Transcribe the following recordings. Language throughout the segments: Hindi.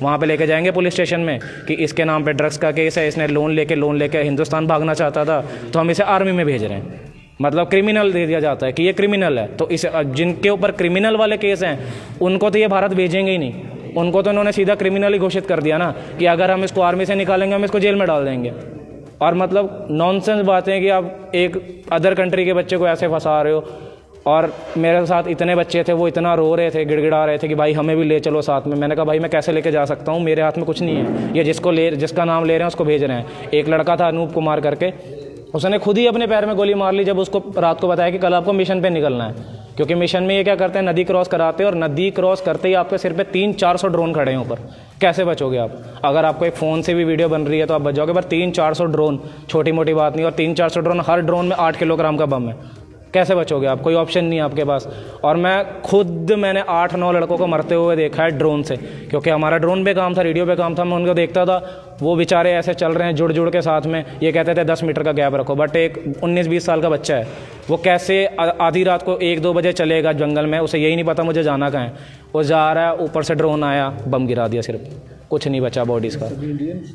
वहाँ पे लेके जाएंगे पुलिस स्टेशन में कि इसके नाम पे ड्रग्स का केस है, इसने लोन लेके हिंदुस्तान भागना चाहता था, तो हम इसे आर्मी में भेज रहे हैं। मतलब क्रिमिनल दे दिया जाता है कि ये क्रिमिनल है। तो इस जिनके ऊपर क्रिमिनल वाले केस हैं उनको तो ये भारत भेजेंगे ही नहीं, उनको तो इन्होंने सीधा क्रिमिनल ही घोषित कर दिया ना कि अगर हम इसको आर्मी से निकालेंगे हम इसको जेल में डाल देंगे। और मतलब नॉनसेंस बातें कि आप एक अदर कंट्री के बच्चे को ऐसे फंसा रहे हो। और मेरे साथ इतने बच्चे थे, वो इतना रो रहे थे, गिड़गिड़ा रहे थे कि भाई हमें भी ले चलो साथ में। मैंने कहा भाई मैं कैसे लेके जा सकता हूँ, मेरे हाथ में कुछ नहीं है, ये जिसका नाम ले रहे हैं उसको भेज रहे हैं। एक लड़का था अनूप कुमार करके, उसने खुद ही अपने पैर में गोली मार ली जब उसको रात को बताया कि कल आपको मिशन पे निकलना है। क्योंकि मिशन में ये क्या करते हैं, नदी क्रॉस कराते हैं, और नदी क्रॉस करते ही आपके सिर पे 300-400 ड्रोन खड़े हैं ऊपर। कैसे बचोगे आप? अगर आपको एक फ़ोन से भी वीडियो बन रही है तो आप बच जाओगे, पर 300-400 ड्रोन छोटी मोटी बात नहीं। और 300-400 ड्रोन, हर ड्रोन में 8 किलोग्राम का बम है। कैसे बचोगे आप? कोई ऑप्शन नहीं है आपके पास। और मैंने 8-9 लड़कों को मरते हुए देखा है ड्रोन से, क्योंकि हमारा ड्रोन पे काम था, रेडियो पे काम था, मैं उनको देखता था। वो बेचारे ऐसे चल रहे हैं जुड़ के साथ में, ये कहते थे 10 मीटर का गैप रखो, बट एक 19-20 साल का बच्चा है, वो कैसे आधी रात को 1-2 बजे चलेगा जंगल में, उसे यही नहीं पता मुझे जाना कहाँ है। वो जा रहा है, ऊपर से ड्रोन आया, बम गिरा दिया, सिर्फ कुछ नहीं बचा बॉडीज़ का।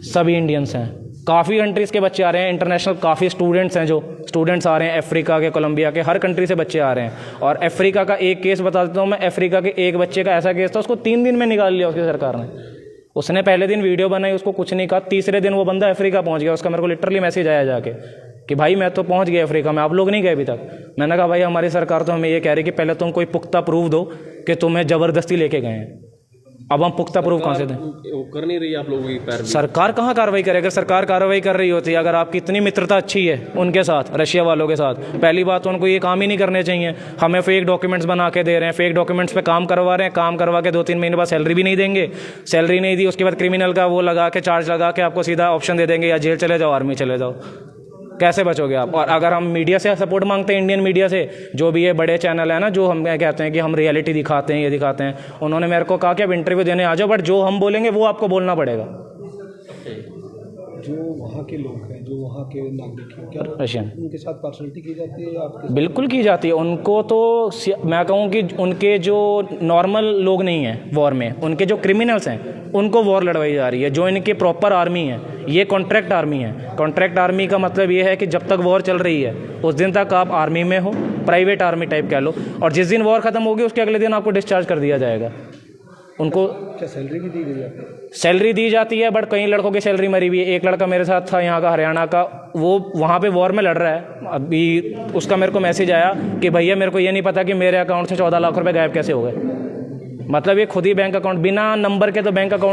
सभी इंडियंस हैं, काफ़ी कंट्रीज़ के बच्चे आ रहे हैं, इंटरनेशनल काफ़ी स्टूडेंट्स हैं, जो स्टूडेंट्स आ रहे हैं अफ्रीका के, कोलंबिया के, हर कंट्री से बच्चे आ रहे हैं। और अफ्रीका का एक केस बता देता हूँ मैं, अफ्रीका के एक बच्चे का ऐसा केस था, उसको 3 दिन में निकाल लिया उसकी सरकार ने। उसने पहले दिन वीडियो बनाई, उसको कुछ नहीं कहा, तीसरे दिन वो बंदा अफ्रीका पहुँच गया। उसका मेरे को लिटरली मैसेज आया जाके कि भाई मैं तो पहुँच गया अफ्रीका में, आप लोग नहीं गए अभी तक। मैंने कहा भाई हमारी सरकार तो हमें ये कह रही कि पहले तुम कोई पुख्ता प्रूफ दो कि तुम्हें ज़बरदस्ती लेके गए हैं। अब हम पुख्ता प्रूफ कहाँ से दें? वो कर नहीं रही आप लोगों की पैरवी। सरकार कहाँ कार्रवाई करे? अगर सरकार कार्रवाई कर रही होती, अगर आपकी इतनी मित्रता अच्छी है उनके साथ, रशिया वालों के साथ, पहली बात तो उनको ये काम ही नहीं करने चाहिए। हमें फेक डॉक्यूमेंट्स बना के दे रहे हैं, फेक डॉक्यूमेंट्स पे काम करवा रहे हैं, काम करवा के 2-3 महीने बाद सैलरी भी नहीं देंगे। सैलरी नहीं दी, उसके बाद क्रिमिनल का वो लगा के, चार्ज लगा के आपको सीधा ऑप्शन दे देंगे, या जेल चले जाओ, आर्मी चले जाओ। कैसे बचोगे आप? और अगर हम मीडिया से सपोर्ट मांगते हैं, इंडियन मीडिया से, जो भी ये बड़े चैनल है ना, जो हम कहते हैं कि हम रियलिटी दिखाते हैं, ये दिखाते हैं, उन्होंने मेरे को कहा कि आप इंटरव्यू देने आ जाओ, बट जो हम बोलेंगे वो आपको बोलना पड़ेगा। जो वहाँ के लोग हैं, जो वहाँ के नागरिक हैं, क्या रशियन, उनके साथ पार्शलिटी की जाती है आपके? बिल्कुल की जाती है। उनको तो मैं कहूँ कि उनके जो नॉर्मल लोग नहीं हैं वॉर में, उनके जो क्रिमिनल्स हैं उनको वॉर लड़वाई जा रही है। जो इनके प्रॉपर आर्मी है, ये कॉन्ट्रैक्ट आर्मी है। कॉन्ट्रैक्ट आर्मी का मतलब ये है कि जब तक वॉर चल रही है उस दिन तक आप आर्मी में हो, प्राइवेट आर्मी टाइप कह लो, और जिस दिन वॉर ख़त्म होगी उसके अगले दिन आपको डिस्चार्ज कर दिया जाएगा। उनको क्या सैलरी भी दी गई है? सैलरी दी जाती है, बट कई लड़कों की सैलरी मरी हुई है। एक लड़का मेरे साथ था यहाँ का, हरियाणा का, वो वहाँ पे वॉर में लड़ रहा है अभी। उसका मेरे को मैसेज आया कि भैया मेरे को ये नहीं पता कि मेरे अकाउंट से 14 लाख रुपए गायब कैसे हो गए। मतलब ये खुद ही बैंक अकाउंट, बिना नंबर के तो बैंक अकाउंट